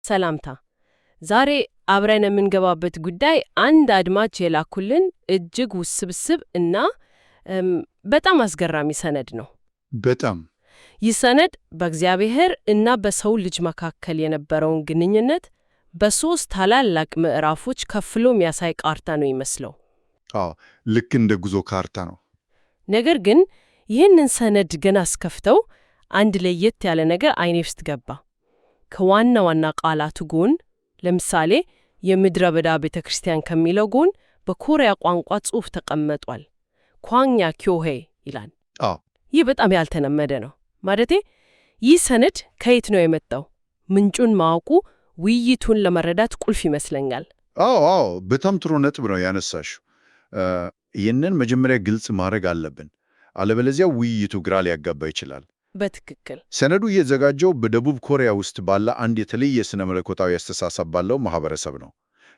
ሰላምታ። ዛሬ አብረን የምንገባበት ጉዳይ አንድ አድማጭ የላኩልን እጅግ ውስብስብ እና በጣም አስገራሚ ሰነድ ነው። በጣም ይህ ሰነድ በእግዚአብሔር እና በሰው ልጅ መካከል የነበረውን ግንኙነት በሶስት ታላላቅ ምዕራፎች ከፍሎ የሚያሳይ ካርታ ነው ይመስለው። አዎ፣ ልክ እንደ ጉዞ ካርታ ነው። ነገር ግን ይህንን ሰነድ ገና አስከፍተው አንድ ለየት ያለ ነገር አይኔ ውስጥ ገባ። ከዋና ዋና ቃላቱ ጎን ለምሳሌ የምድረ በዳ ቤተ ክርስቲያን ከሚለው ጎን በኮሪያ ቋንቋ ጽሑፍ ተቀምጧል። ኳኛ ኪዮሄ ይላል። ይህ በጣም ያልተለመደ ነው። ማለቴ ይህ ሰነድ ከየት ነው የመጣው? ምንጩን ማወቁ ውይይቱን ለመረዳት ቁልፍ ይመስለኛል። አዎ፣ በጣም ጥሩ ነጥብ ነው ያነሳሽው። ይህንን መጀመሪያ ግልጽ ማድረግ አለብን፣ አለበለዚያ ውይይቱ ግራ ሊያጋባ ይችላል። በትክክል ሰነዱ የተዘጋጀው በደቡብ ኮሪያ ውስጥ ባለ አንድ የተለየ ስነ መለኮታዊ አስተሳሰብ ባለው ማህበረሰብ ነው።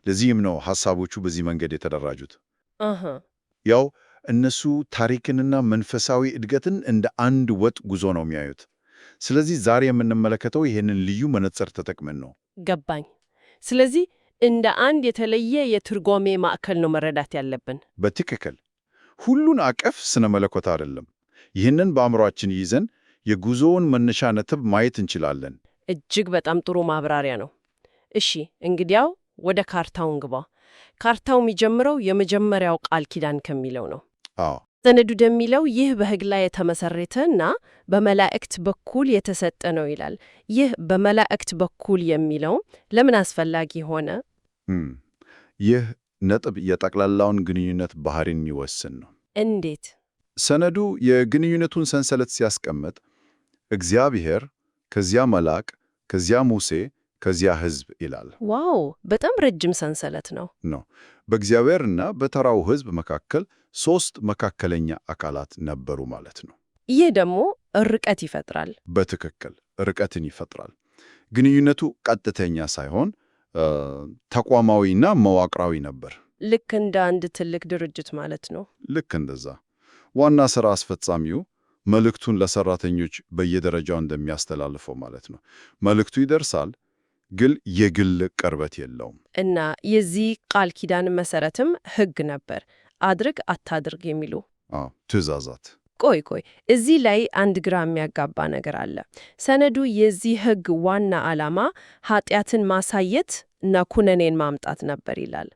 ለዚህም ነው ሐሳቦቹ በዚህ መንገድ የተደራጁት። ያው እነሱ ታሪክንና መንፈሳዊ እድገትን እንደ አንድ ወጥ ጉዞ ነው የሚያዩት። ስለዚህ ዛሬ የምንመለከተው ይህንን ልዩ መነጽር ተጠቅመን ነው። ገባኝ። ስለዚህ እንደ አንድ የተለየ የትርጓሜ ማዕከል ነው መረዳት ያለብን። በትክክል ሁሉን አቀፍ ስነ መለኮት አይደለም። ይህንን በአእምሯችን ይዘን የጉዞውን መነሻ ነጥብ ማየት እንችላለን። እጅግ በጣም ጥሩ ማብራሪያ ነው። እሺ እንግዲያው ወደ ካርታው እንግባ። ካርታው የሚጀምረው የመጀመሪያው ቃል ኪዳን ከሚለው ነው። ሰነዱ እንደሚለው ይህ በሕግ ላይ የተመሰረተና በመላእክት በኩል የተሰጠ ነው ይላል። ይህ በመላእክት በኩል የሚለው ለምን አስፈላጊ ሆነ? ይህ ነጥብ የጠቅላላውን ግንኙነት ባህሪን የሚወስን ነው። እንዴት? ሰነዱ የግንኙነቱን ሰንሰለት ሲያስቀምጥ እግዚአብሔር፣ ከዚያ መልአክ፣ ከዚያ ሙሴ፣ ከዚያ ሕዝብ ይላል። ዋው! በጣም ረጅም ሰንሰለት ነው። በእግዚአብሔርና በተራው ሕዝብ መካከል ሦስት መካከለኛ አካላት ነበሩ ማለት ነው። ይህ ደግሞ ርቀት ይፈጥራል። በትክክል ርቀትን ይፈጥራል። ግንኙነቱ ቀጥተኛ ሳይሆን ተቋማዊና መዋቅራዊ ነበር። ልክ እንደ አንድ ትልቅ ድርጅት ማለት ነው። ልክ እንደዛ። ዋና ሥራ አስፈጻሚው መልእክቱን ለሰራተኞች በየደረጃው እንደሚያስተላልፈው ማለት ነው። መልእክቱ ይደርሳል፣ ግን የግል ቅርበት የለውም። እና የዚህ ቃል ኪዳን መሰረትም ሕግ ነበር። አድርግ አታድርግ የሚሉ ትእዛዛት። ቆይ እዚህ ላይ አንድ ግራ የሚያጋባ ነገር አለ። ሰነዱ የዚህ ሕግ ዋና ዓላማ ኃጢአትን ማሳየት እና ኩነኔን ማምጣት ነበር ይላል።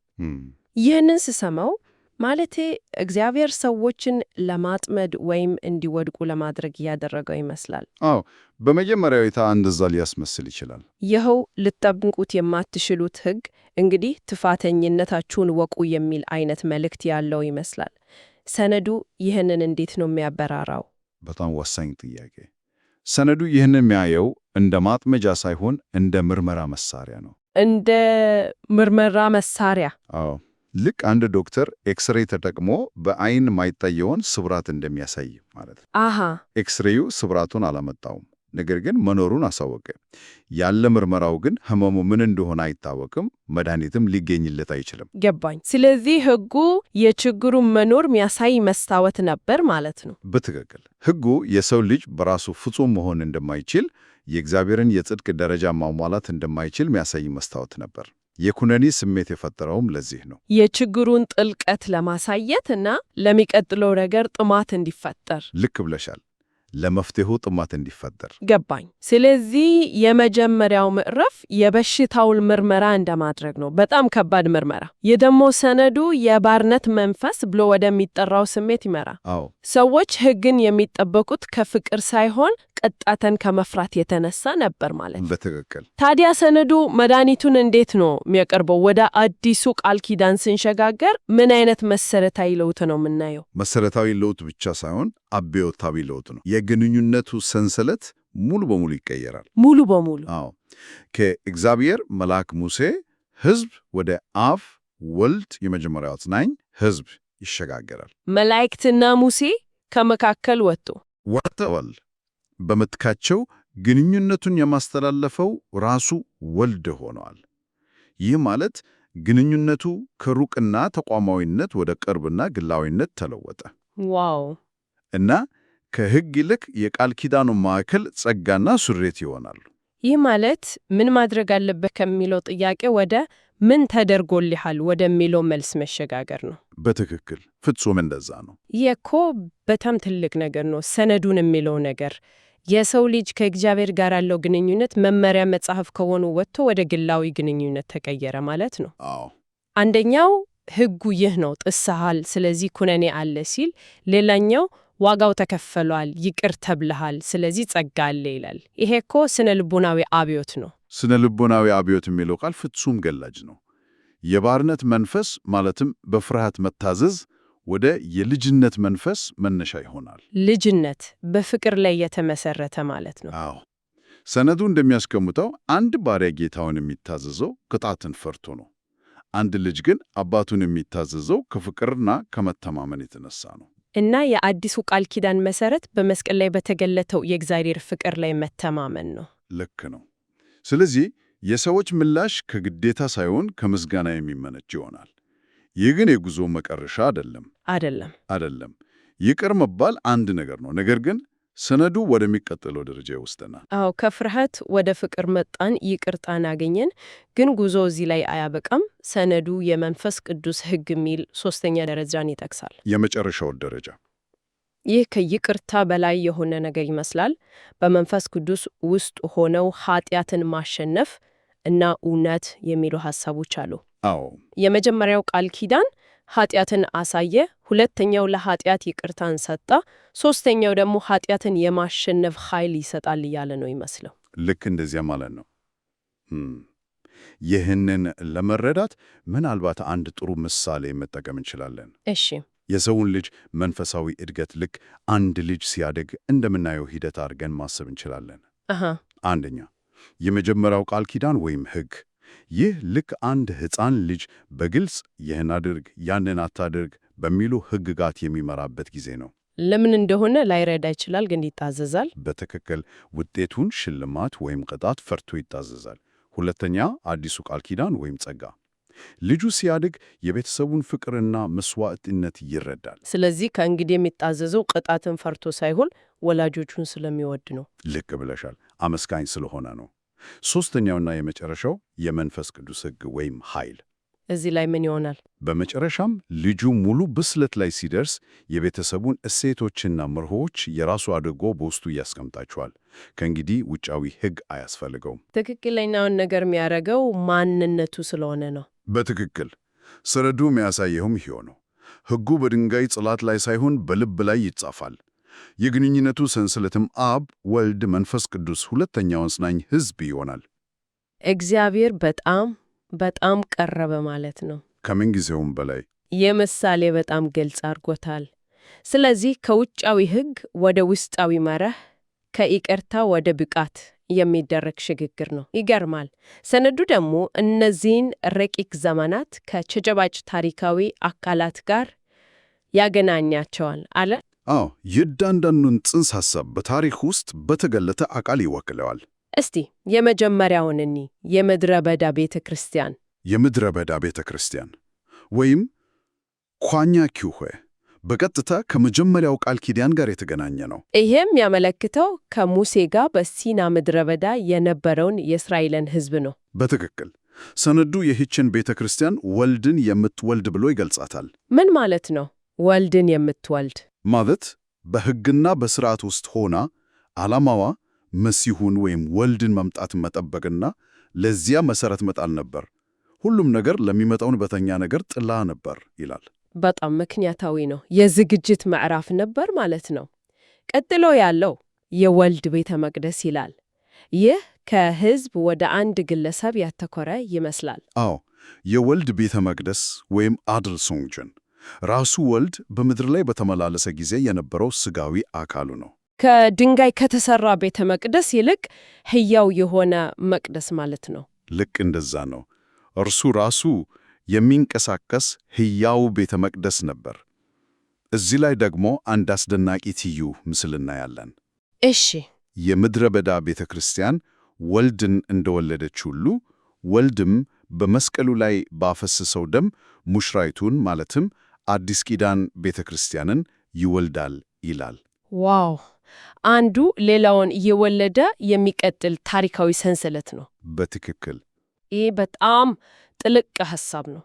ይህንን ስሰማው ማለቴ እግዚአብሔር ሰዎችን ለማጥመድ ወይም እንዲወድቁ ለማድረግ እያደረገው ይመስላል። በመጀመሪያው እይታ እንደዛ ሊያስመስል ይችላል። ይኸው ልትጠብቁት የማትችሉት ሕግ እንግዲህ ጥፋተኝነታችሁን ወቁ የሚል አይነት መልእክት ያለው ይመስላል። ሰነዱ ይህንን እንዴት ነው የሚያበራራው? በጣም ወሳኝ ጥያቄ። ሰነዱ ይህንን የሚያየው እንደ ማጥመጃ ሳይሆን እንደ ምርመራ መሳሪያ ነው። እንደ ምርመራ መሳሪያ? አዎ። ልክ አንድ ዶክተር ኤክስሬይ ተጠቅሞ በአይን ማይታየውን ስብራት እንደሚያሳይ ማለት ነው። ኤክስሬዩ ስብራቱን አላመጣውም፣ ነገር ግን መኖሩን አሳወቀ። ያለ ምርመራው ግን ህመሙ ምን እንደሆነ አይታወቅም፣ መድኃኒትም ሊገኝለት አይችልም። ገባኝ። ስለዚህ ሕጉ የችግሩን መኖር የሚያሳይ መስታወት ነበር ማለት ነው። በትክክል ሕጉ የሰው ልጅ በራሱ ፍጹም መሆን እንደማይችል፣ የእግዚአብሔርን የጽድቅ ደረጃ ማሟላት እንደማይችል የሚያሳይ መስታወት ነበር። የኩነኔ ስሜት የፈጠረውም ለዚህ ነው። የችግሩን ጥልቀት ለማሳየት እና ለሚቀጥለው ነገር ጥማት እንዲፈጠር። ልክ ብለሻል። ለመፍትሄው ጥማት እንዲፈጠር። ገባኝ። ስለዚህ የመጀመሪያው ምዕራፍ የበሽታውን ምርመራ እንደማድረግ ነው። በጣም ከባድ ምርመራ። የደሞ ሰነዱ የባርነት መንፈስ ብሎ ወደሚጠራው ስሜት ይመራ። ሰዎች ሕግን የሚጠበቁት ከፍቅር ሳይሆን ቅጣትን ከመፍራት የተነሳ ነበር ማለት። በትክክል። ታዲያ ሰነዱ መድኃኒቱን እንዴት ነው የሚያቀርበው? ወደ አዲሱ ቃል ኪዳን ስንሸጋገር ምን አይነት መሰረታዊ ለውጥ ነው የምናየው? መሰረታዊ ለውጥ ብቻ ሳይሆን አብዮታዊ ለውጥ ነው። የግንኙነቱ ሰንሰለት ሙሉ በሙሉ ይቀየራል። ሙሉ በሙሉ? አዎ። ከእግዚአብሔር መልአክ ሙሴ ሕዝብ ወደ አብ ወልድ የመጀመሪያው አጽናኝ ሕዝብ ይሸጋገራል። መላእክትና ሙሴ ከመካከል ወጥተዋል። በምትካቸው ግንኙነቱን የማስተላለፈው ራሱ ወልድ ሆነዋል። ይህ ማለት ግንኙነቱ ከሩቅና ተቋማዊነት ወደ ቅርብና ግላዊነት ተለወጠ። ዋው! እና ከሕግ ይልቅ የቃል ኪዳኑ ማዕከል ጸጋና ሱሬት ይሆናሉ። ይህ ማለት ምን ማድረግ አለበት ከሚለው ጥያቄ ወደ ምን ተደርጎልሃል ወደሚለው መልስ መሸጋገር ነው። በትክክል ፍጹም እንደዛ ነው። ይህ እኮ በጣም ትልቅ ነገር ነው። ሰነዱን የሚለው ነገር የሰው ልጅ ከእግዚአብሔር ጋር ያለው ግንኙነት መመሪያ መጽሐፍ ከሆኑ ወጥቶ ወደ ግላዊ ግንኙነት ተቀየረ ማለት ነው። አዎ። አንደኛው ሕጉ ይህ ነው፣ ጥሰሃል፣ ስለዚህ ኩነኔ አለ ሲል፣ ሌላኛው ዋጋው ተከፈሏል፣ ይቅር ተብልሃል፣ ስለዚህ ጸጋ አለ ይላል። ይሄ እኮ ስነ ልቦናዊ አብዮት ነው። ስነ ልቦናዊ አብዮት የሚለው ቃል ፍጹም ገላጭ ነው። የባርነት መንፈስ ማለትም በፍርሃት መታዘዝ ወደ የልጅነት መንፈስ መነሻ ይሆናል። ልጅነት በፍቅር ላይ የተመሰረተ ማለት ነው። አዎ። ሰነዱ እንደሚያስቀምጠው አንድ ባሪያ ጌታውን የሚታዘዘው ቅጣትን ፈርቶ ነው። አንድ ልጅ ግን አባቱን የሚታዘዘው ከፍቅርና ከመተማመን የተነሳ ነው። እና የአዲሱ ቃል ኪዳን መሰረት በመስቀል ላይ በተገለጠው የእግዚአብሔር ፍቅር ላይ መተማመን ነው። ልክ ነው። ስለዚህ የሰዎች ምላሽ ከግዴታ ሳይሆን ከምስጋና የሚመነጭ ይሆናል። ይህ ግን የጉዞ መጨረሻ አይደለም። ይቅር መባል አንድ ነገር ነው። ነገር ግን ሰነዱ ወደሚቀጥለው ደረጃ ይወስደናል። አዎ፣ ከፍርሃት ወደ ፍቅር መጣን፣ ይቅርታን አገኘን። ግን ጉዞ እዚህ ላይ አያበቃም። ሰነዱ የመንፈስ ቅዱስ ሕግ የሚል ሶስተኛ ደረጃን ይጠቅሳል። የመጨረሻው ደረጃ ይህ ከይቅርታ በላይ የሆነ ነገር ይመስላል። በመንፈስ ቅዱስ ውስጥ ሆነው ኃጢአትን ማሸነፍ እና እውነት የሚሉ ሐሳቦች አሉ። አዎ። የመጀመሪያው ቃል ኪዳን ኃጢአትን አሳየ፣ ሁለተኛው ለኃጢአት ይቅርታን ሰጣ፣ ሶስተኛው ደግሞ ኃጢአትን የማሸነፍ ኃይል ይሰጣል እያለ ነው ይመስለው። ልክ እንደዚያ ማለት ነው። ይህንን ለመረዳት ምናልባት አንድ ጥሩ ምሳሌ መጠቀም እንችላለን። እሺ። የሰውን ልጅ መንፈሳዊ እድገት ልክ አንድ ልጅ ሲያድግ እንደምናየው ሂደት አድርገን ማሰብ እንችላለን። አንደኛ፣ የመጀመሪያው ቃል ኪዳን ወይም ሕግ። ይህ ልክ አንድ ሕፃን ልጅ በግልጽ ይህን አድርግ፣ ያንን አታድርግ በሚሉ ሕግጋት የሚመራበት ጊዜ ነው። ለምን እንደሆነ ላይረዳ ይችላል፣ ግን ይታዘዛል። በትክክል ውጤቱን ሽልማት ወይም ቅጣት ፈርቶ ይታዘዛል። ሁለተኛ፣ አዲሱ ቃል ኪዳን ወይም ጸጋ። ልጁ ሲያድግ የቤተሰቡን ፍቅርና መስዋዕትነት ይረዳል። ስለዚህ ከእንግዲህ የሚታዘዘው ቅጣትን ፈርቶ ሳይሆን ወላጆቹን ስለሚወድ ነው። ልክ ብለሻል። አመስጋኝ ስለሆነ ነው። ሦስተኛውና የመጨረሻው የመንፈስ ቅዱስ ሕግ ወይም ኃይል። እዚህ ላይ ምን ይሆናል? በመጨረሻም ልጁ ሙሉ ብስለት ላይ ሲደርስ የቤተሰቡን እሴቶችና መርሆዎች የራሱ አድርጎ በውስጡ ያስቀምጣቸዋል። ከእንግዲህ ውጫዊ ሕግ አያስፈልገውም። ትክክለኛውን ነገር የሚያደርገው ማንነቱ ስለሆነ ነው። በትክክል ሰነዱ የሚያሳየውም ይሄው ነው። ሕጉ በድንጋይ ጽላት ላይ ሳይሆን በልብ ላይ ይጻፋል። የግንኙነቱ ሰንሰለትም አብ፣ ወልድ፣ መንፈስ ቅዱስ ሁለተኛው አጽናኝ ሕዝብ ይሆናል። እግዚአብሔር በጣም ቀረበ ማለት ነው። ከምንጊዜውም በላይ የምሳሌ በጣም ግልጽ አድርጎታል። ስለዚህ ከውጫዊ ሕግ ወደ ውስጣዊ መርህ፣ ከይቅርታ ወደ ብቃት የሚደረግ ሽግግር ነው። ይገርማል። ሰነዱ ደግሞ እነዚህን ረቂቅ ዘመናት ከጨባጭ ታሪካዊ አካላት ጋር ያገናኛቸዋል አለ። አዎ፣ የእያንዳንዱን ጽንሰ ሐሳብ በታሪክ ውስጥ በተገለጠ አካል ይወክለዋል። እስቲ የመጀመሪያውን የምድረ በዳ ቤተ ክርስቲያን። የምድረ በዳ ቤተ ክርስቲያን ወይም ኳኛ ኪውሄ በቀጥታ ከመጀመሪያው ቃል ኪዳን ጋር የተገናኘ ነው። ይህም ያመለክተው ከሙሴ ጋር በሲና ምድረ በዳ የነበረውን የእስራኤልን ሕዝብ ነው። በትክክል ሰነዱ ይህችን ቤተ ክርስቲያን ወልድን የምትወልድ ብሎ ይገልጻታል። ምን ማለት ነው? ወልድን የምትወልድ ማለት በሕግና በሥርዓት ውስጥ ሆና ዓላማዋ መሲሁን ወይም ወልድን መምጣት መጠበቅና ለዚያ መሠረት መጣል ነበር። ሁሉም ነገር ለሚመጣውን በተኛ ነገር ጥላ ነበር ይላል። በጣም ምክንያታዊ ነው። የዝግጅት ምዕራፍ ነበር ማለት ነው። ቀጥሎ ያለው የወልድ ቤተ መቅደስ ይላል። ይህ ከሕዝብ ወደ አንድ ግለሰብ ያተኮረ ይመስላል። አዎ፣ የወልድ ቤተ መቅደስ ወይም አድልሶንጅን ራሱ ወልድ በምድር ላይ በተመላለሰ ጊዜ የነበረው ሥጋዊ አካሉ ነው። ከድንጋይ ከተሰራ ቤተ መቅደስ ይልቅ ሕያው የሆነ መቅደስ ማለት ነው። ልክ እንደዛ ነው። እርሱ ራሱ የሚንቀሳቀስ ሕያው ቤተ መቅደስ ነበር። እዚህ ላይ ደግሞ አንድ አስደናቂ ትይዩ ምስል እናያለን። እሺ፣ የምድረ በዳ ቤተ ክርስቲያን ወልድን እንደወለደች ሁሉ ወልድም በመስቀሉ ላይ ባፈሰሰው ደም ሙሽራይቱን ማለትም አዲስ ኪዳን ቤተ ክርስቲያንን ይወልዳል ይላል። ዋው! አንዱ ሌላውን እየወለደ የሚቀጥል ታሪካዊ ሰንሰለት ነው። በትክክል። ይሄ በጣም ጥልቅ ሐሳብ ነው።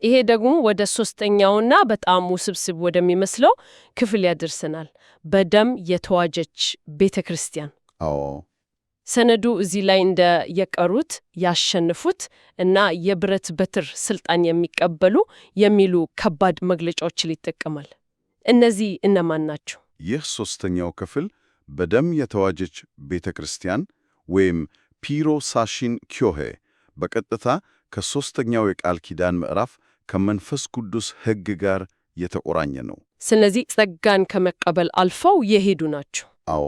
ይሄ ደግሞ ወደ ሶስተኛውና በጣም ውስብስብ ወደሚመስለው ክፍል ያደርሰናል። በደም የተዋጀች ቤተ ክርስቲያን። አዎ። ሰነዱ እዚህ ላይ እንደ የቀሩት ያሸንፉት እና የብረት በትር ስልጣን የሚቀበሉ የሚሉ ከባድ መግለጫዎችን ይጠቀማል። እነዚህ እነማን ናቸው? ይህ ሶስተኛው ክፍል በደም የተዋጀች ቤተ ክርስቲያን ወይም ፒሮ ሳሺን ኪዮሄ በቀጥታ ከሶስተኛው የቃል ኪዳን ምዕራፍ ከመንፈስ ቅዱስ ሕግ ጋር የተቆራኘ ነው። ስለዚህ ጸጋን ከመቀበል አልፈው የሄዱ ናቸው። አዎ፣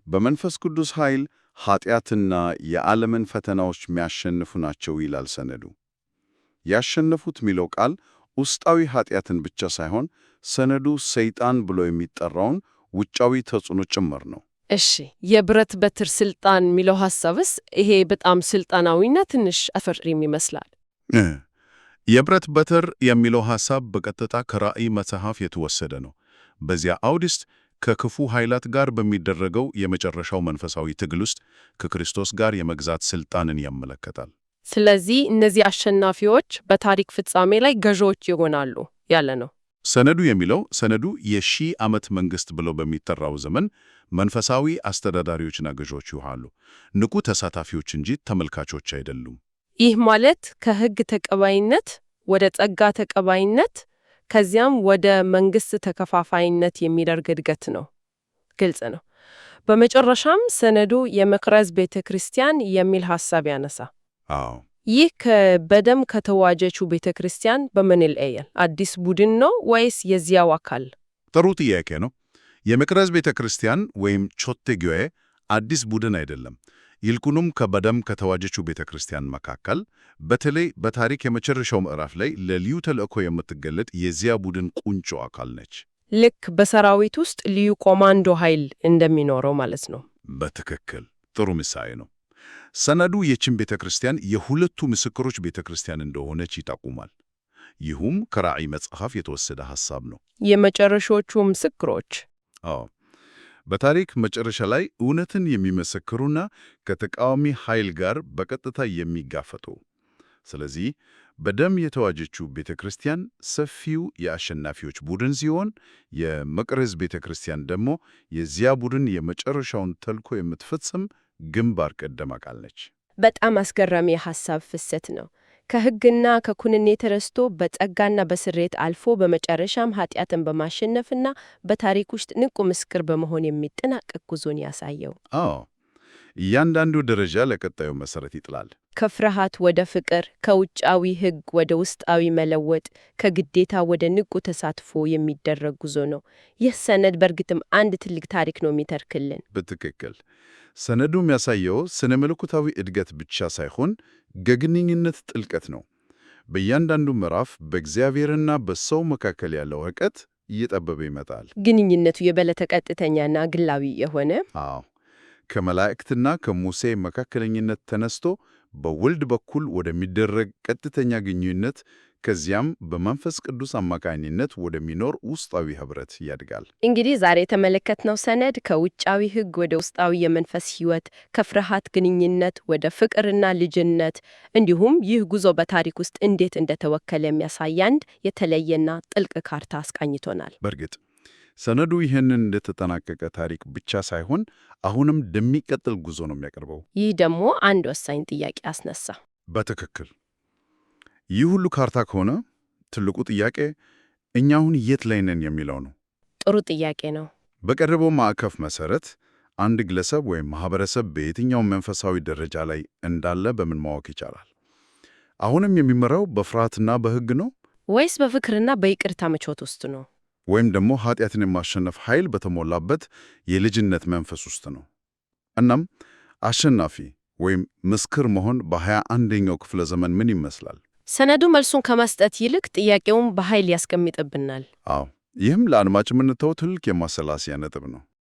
በመንፈስ ቅዱስ ኃይል ኃጢአትና የዓለምን ፈተናዎች የሚያሸንፉ ናቸው ይላል ሰነዱ። ያሸነፉት የሚለው ቃል ውስጣዊ ኃጢአትን ብቻ ሳይሆን ሰነዱ ሰይጣን ብሎ የሚጠራውን ውጫዊ ተጽዕኖ ጭምር ነው። እሺ፣ የብረት በትር ስልጣን የሚለው ሐሳብስ? ይሄ በጣም ስልጣናዊና ትንሽ አፈሪም ይመስላል። የብረት በትር የሚለው ሐሳብ በቀጥታ ከራእይ መጽሐፍ የተወሰደ ነው። በዚያ አውድ ውስጥ ከክፉ ኃይላት ጋር በሚደረገው የመጨረሻው መንፈሳዊ ትግል ውስጥ ከክርስቶስ ጋር የመግዛት ስልጣንን ያመለከታል። ስለዚህ እነዚህ አሸናፊዎች በታሪክ ፍጻሜ ላይ ገዢዎች ይሆናሉ ያለ ነው። ሰነዱ የሺህ ዓመት መንግሥት ብሎ በሚጠራው ዘመን መንፈሳዊ አስተዳዳሪዎችና ገዢዎች ይሆናሉ። ንቁ ተሳታፊዎች እንጂ ተመልካቾች አይደሉም። ይህ ማለት ከሕግ ተቀባይነት ወደ ጸጋ ተቀባይነት ከዚያም ወደ መንግሥት ተከፋፋይነት የሚደርግ እድገት ነው። ግልጽ ነው። በመጨረሻም ሰነዱ የመቅረዝ ቤተ ክርስቲያን የሚል ሐሳብ ያነሳ። አዎ፣ ይህ በደም ከተዋጀችው ቤተ ክርስቲያን በምን ይለያል? አዲስ ቡድን ነው ወይስ የዚያው አካል? ጥሩ ጥያቄ ነው። የመቅረዝ ቤተ ክርስቲያን ወይም ቾቴጊዌ አዲስ ቡድን አይደለም። ይልቁንም በደም ከተዋጀችው ቤተ ክርስቲያን መካከል በተለይ በታሪክ የመጨረሻው ምዕራፍ ላይ ለልዩ ተልእኮ የምትገለጥ የዚያ ቡድን ቁንጮ አካል ነች። ልክ በሰራዊት ውስጥ ልዩ ኮማንዶ ኃይል እንደሚኖረው ማለት ነው። በትክክል ጥሩ ምሳሌ ነው። ሰነዱ የችን ቤተ ክርስቲያን የሁለቱ ምስክሮች ቤተ ክርስቲያን እንደሆነች ይጠቁማል። ይህም ከራእይ መጽሐፍ የተወሰደ ሐሳብ ነው። የመጨረሻዎቹ ምስክሮች? አዎ፣ በታሪክ መጨረሻ ላይ እውነትን የሚመሰክሩና ከተቃዋሚ ኃይል ጋር በቀጥታ የሚጋፈጡ። ስለዚህ በደም የተዋጀችው ቤተ ክርስቲያን ሰፊው የአሸናፊዎች ቡድን ሲሆን፣ የመቅረዝ ቤተ ክርስቲያን ደግሞ የዚያ ቡድን የመጨረሻውን ተልእኮ የምትፈጽም ግንባር ቀደም አካል ነች። በጣም አስገራሚ የሐሳብ ፍሰት ነው። ከሕግና ከኩነኔ ተረስቶ በጸጋና በስሬት አልፎ በመጨረሻም ኃጢአትን በማሸነፍና በታሪክ ውስጥ ንቁ ምስክር በመሆን የሚጠናቀቅ ጉዞን ያሳየው። አዎ፣ እያንዳንዱ ደረጃ ለቀጣዩ መሠረት ይጥላል። ከፍርሃት ወደ ፍቅር፣ ከውጫዊ ሕግ ወደ ውስጣዊ መለወጥ፣ ከግዴታ ወደ ንቁ ተሳትፎ የሚደረግ ጉዞ ነው። ይህ ሰነድ በእርግጥም አንድ ትልቅ ታሪክ ነው የሚተርክልን። በትክክል ሰነዱ የሚያሳየው ስነ መለኮታዊ እድገት ብቻ ሳይሆን የግንኙነት ጥልቀት ነው። በእያንዳንዱ ምዕራፍ በእግዚአብሔርና በሰው መካከል ያለው ርቀት እየጠበበ ይመጣል። ግንኙነቱ የበለጠ ቀጥተኛና ግላዊ የሆነ አዎ፣ ከመላእክትና ከሙሴ መካከለኝነት ተነስቶ በወልድ በኩል ወደሚደረግ ቀጥተኛ ግንኙነት ከዚያም በመንፈስ ቅዱስ አማካኝነት ወደሚኖር ውስጣዊ ኅብረት ያድጋል። እንግዲህ ዛሬ የተመለከትነው ሰነድ ከውጫዊ ሕግ ወደ ውስጣዊ የመንፈስ ሕይወት፣ ከፍርሃት ግንኙነት ወደ ፍቅርና ልጅነት እንዲሁም ይህ ጉዞ በታሪክ ውስጥ እንዴት እንደተወከለ የሚያሳይ አንድ የተለየና ጥልቅ ካርታ አስቃኝቶናል። በእርግጥ ሰነዱ ይህንን እንደተጠናቀቀ ታሪክ ብቻ ሳይሆን አሁንም እንደሚቀጥል ጉዞ ነው የሚያቀርበው። ይህ ደግሞ አንድ ወሳኝ ጥያቄ አስነሳ። በትክክል ይህ ሁሉ ካርታ ከሆነ ትልቁ ጥያቄ እኛ አሁን የት ላይ ነን የሚለው ነው። ጥሩ ጥያቄ ነው። በቀረበው ማዕቀፍ መሰረት አንድ ግለሰብ ወይም ማህበረሰብ በየትኛው መንፈሳዊ ደረጃ ላይ እንዳለ በምን ማወቅ ይቻላል? አሁንም የሚመራው በፍርሃትና በሕግ ነው ወይስ በፍቅርና በይቅርታ ምቾት ውስጥ ነው? ወይም ደግሞ ኃጢአትን የማሸነፍ ኃይል በተሞላበት የልጅነት መንፈስ ውስጥ ነው? እናም አሸናፊ ወይም ምስክር መሆን በ21ኛው ክፍለ ዘመን ምን ይመስላል? ሰነዱ መልሱን ከመስጠት ይልቅ ጥያቄውን በኃይል ያስቀምጥብናል። አዎ፣ ይህም ለአድማጭ የምንተው ትልቅ የማሰላሰያ ነጥብ ነው።